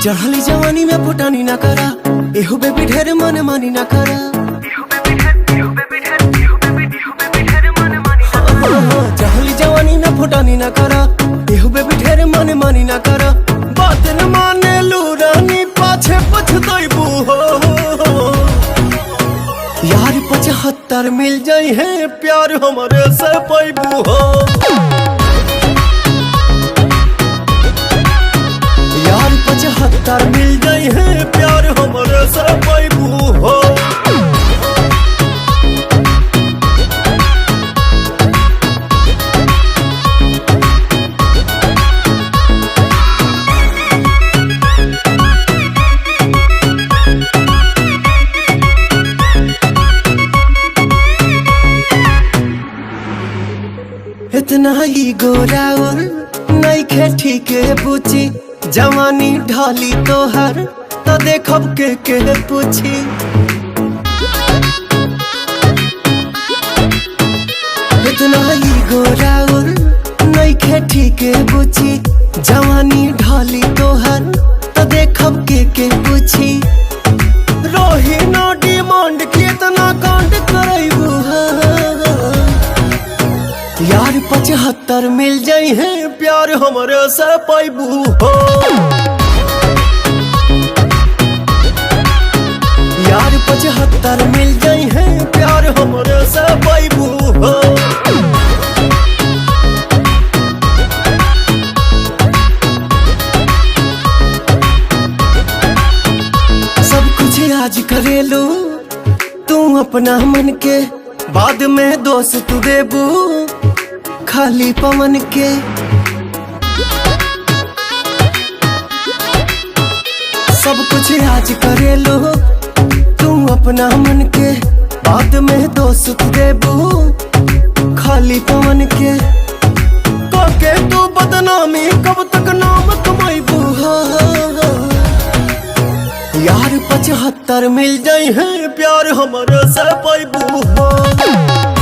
चढ़ली जवानी में फुटानी ना करा, एहू बेबी ढेर मन मानी ना करा। चढ़ली जवानी में फुटानी ना करा, एहू बेबी ढेर मन मानी ना करा। बात न माने लूरानी पाछे पछताइबू हो। यार 75 मिल जाई है प्यार हमारे से पाइबू हो। यार 75 मिल जाई है प्यार हमारे से पाइबू हो। इतना ही गोराउर नइखे ठीके पूछी, जवानी ढाली तोहर तो देखब के पूछी। इतना ही गोराउर नइखे ठीके पूछी, जवानी ढाली तोहर तो देखब के पूछी। रोही नो डिमांड कितना कांड करैबू यार 75 मिल जाई है प्यार हमारे से पाइबू हो। यार 75 मिल जाई है प्यार हमारे से पाइबू हो। सब कुछ आज करेलू तू अपना मन के, बाद में दोस्त तू देबू खाली पवन के। सब कुछ आज करे लो तू अपना मन के, बाद में दोस्त देबू खाली पवन के। के तू बदनामी कब तक नाम कमाइबू यार 75 मिल जाई है प्यार हमारे से पाइबू हो।